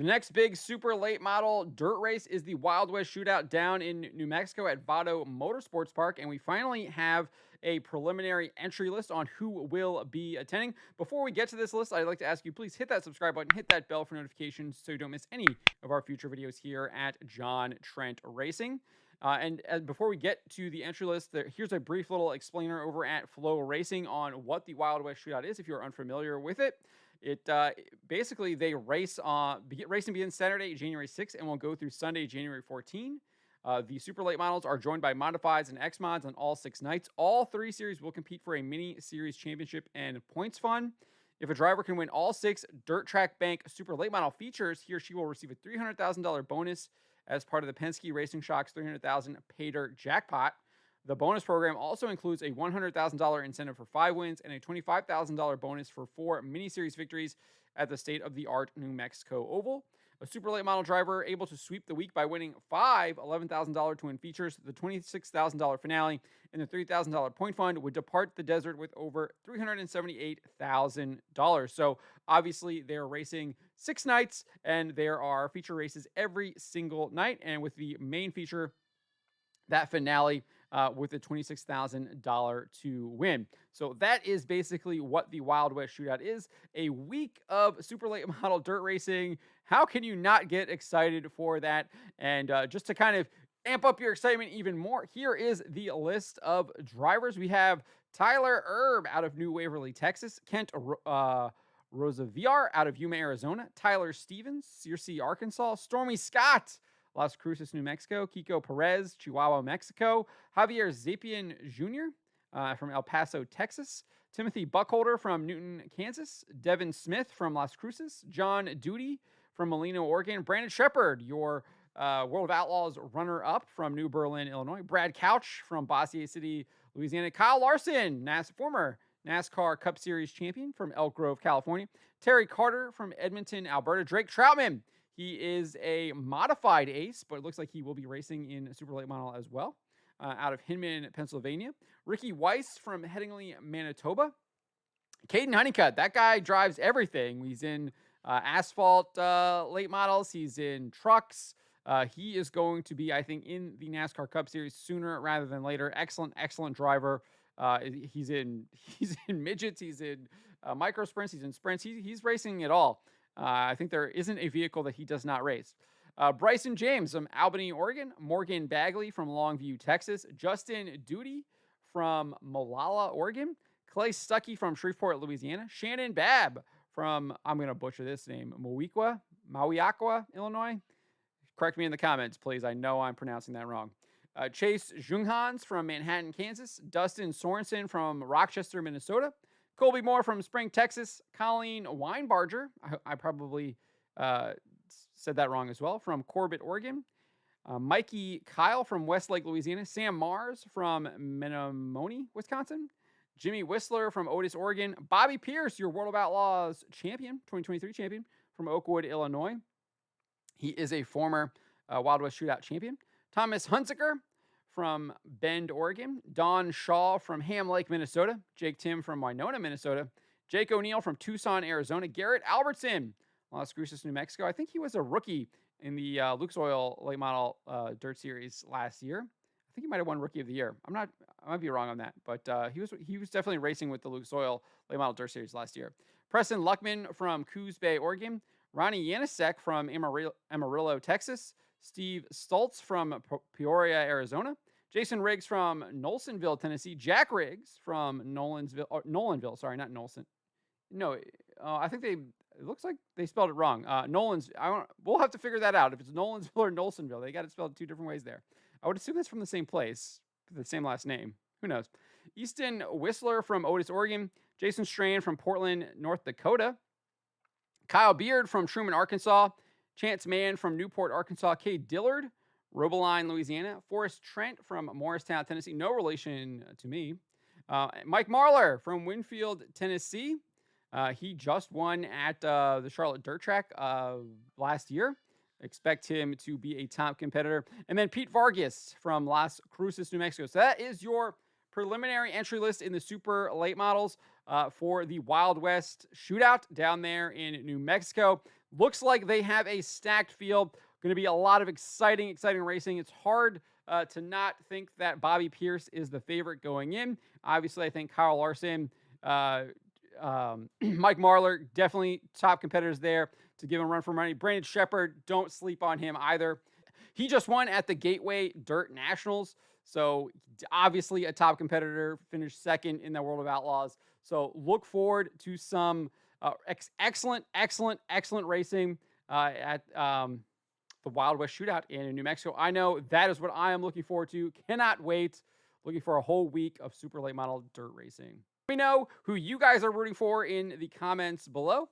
The next big super late model dirt race is the Wild West Shootout down in New Mexico at Vado Motorsports Park. And we finally have a preliminary entry list on who will be attending. Before we get to this list, I'd like to ask you, please hit that subscribe button, hit that bell for notifications so you don't miss any of our future videos here at John Trent Racing. And before we get to the entry list, here's a brief little explainer over at FloRacing on what the Wild West Shootout is if you're unfamiliar with it. It basically they race racing begins Saturday, January 6th, and will go through Sunday, January 14th. The super late models are joined by modifieds and X mods on all 6 nights. All 3 series will compete for a mini series championship and points fund. If a driver can win all 6 dirt track bank super late model features, he or she will receive a $300,000 bonus as part of the Penske Racing Shocks $300,000 pay dirt jackpot. The bonus program also includes a $100,000 incentive for 5 wins and a $25,000 bonus for 4 mini-series victories at the state-of-the-art New Mexico Oval. A super late model driver able to sweep the week by winning 5 $11,000 to win features, the $26,000 finale, and the $3,000 point fund would depart the desert with over $378,000. So obviously they're racing 6 nights, and there are feature races every single night. And with the main feature, that finale, with a $26,000 to win. So that is basically what the Wild West Shootout is. A week of super late model dirt racing. How can you not get excited for that? And just to kind of amp up your excitement even more, here is the list of drivers. We have Tyler Erb out of New Waverly, Texas. Kent Rosaviar out of Yuma, Arizona. Tyler Stevens, Searcy, Arkansas. Stormy Scott, Las Cruces, New Mexico. Kiko Perez, Chihuahua, Mexico. Javier Zapien Jr. From El Paso, Texas. Timothy Buckholder from Newton, Kansas. Devin Smith from Las Cruces. John Duty from Molino, Oregon. Brandon Shepard, your World of Outlaws runner-up from New Berlin, Illinois. Brad Couch from Bossier City, Louisiana. Kyle Larson, former NASCAR Cup Series champion from Elk Grove, California. Terry Carter from Edmonton, Alberta. Drake Troutman, he is a modified ace, but it looks like he will be racing in a super late model as well, out of Hinman, Pennsylvania. Ricky Weiss from Headingley, Manitoba. Caden Honeycutt, that guy drives everything. He's in asphalt late models. He's in trucks. He is going to be, I think, in the NASCAR Cup Series sooner rather than later. Excellent driver. He's in midgets. He's in micro sprints. He's in sprints. He's racing it all. I think there isn't a vehicle that he does not race. Bryson James from Albany, Oregon. Morgan Bagley from Longview, Texas. Justin Duty from Molalla, Oregon. Clay Stuckey from Shreveport, Louisiana. Shannon Babb from, I'm going to butcher this name, Mawiaqua, Illinois. Correct me in the comments, please. I know I'm pronouncing that wrong. Chase Junghans from Manhattan, Kansas. Dustin Sorensen from Rochester, Minnesota. Colby Moore from Spring, Texas. Colleen Weinbarger, I probably said that wrong as well, from Corbett, Oregon. Mikey Kyle from Westlake, Louisiana. Sam Mars from Menomonee, Wisconsin. Jimmy Whistler from Otis, Oregon. Bobby Pierce, your World of Outlaws champion, 2023 champion, from Oakwood, Illinois. He is a former Wild West Shootout champion. Thomas Hunziker from Bend, Oregon. Don Shaw from Ham Lake, Minnesota. Jake Tim from Winona, Minnesota. Jake O'Neill from Tucson, Arizona. Garrett Albertson, Las Cruces, New Mexico. I think he was a rookie in the Luke's Oil late model dirt series last year. I think he might have won Rookie of the Year. I might be wrong on that, but he was definitely racing with the Luke's Oil late model dirt series last year. Preston Luckman from Coos Bay, Oregon. Ronnie Yanisek from Amarillo, Texas. Steve Stoltz from Peoria, Arizona. Jason Riggs from Nolsonville, Tennessee. Jack Riggs from Nolanville. Sorry, not Nolson. No, I think it looks like they spelled it wrong. We'll have to figure that out. If it's Nolansville or Nolsonville, they got it spelled 2 different ways there. I would assume that's from the same place, the same last name. Who knows? Easton Whistler from Otis, Oregon. Jason Strain from Portland, North Dakota. Kyle Beard from Truman, Arkansas. Chance Mann from Newport, Arkansas. Cade Dillard, Robeline, Louisiana. Forrest Trent from Morristown, Tennessee. No relation to me. Mike Marlar from Winfield, Tennessee. He just won at the Charlotte Dirt Track last year. Expect him to be a top competitor. And then Pete Vargas from Las Cruces, New Mexico. So that is your preliminary entry list in the super late models for the Wild West Shootout down there in New Mexico. looks like they have a stacked field. Going to be a lot of exciting racing. It's hard to not think that Bobby Pierce is the favorite going in. Obviously, I think Kyle Larson, Mike Marlar, definitely top competitors there to give him a run for money. Brandon Shepard, don't sleep on him either. He just won at the Gateway Dirt Nationals. So obviously a top competitor, finished second in the World of Outlaws. So look forward to some excellent racing at the Wild West Shootout in New Mexico. I know that is what I am looking forward to. Cannot wait. Looking for a whole week of super late model dirt racing. Let me know who you guys are rooting for in the comments below.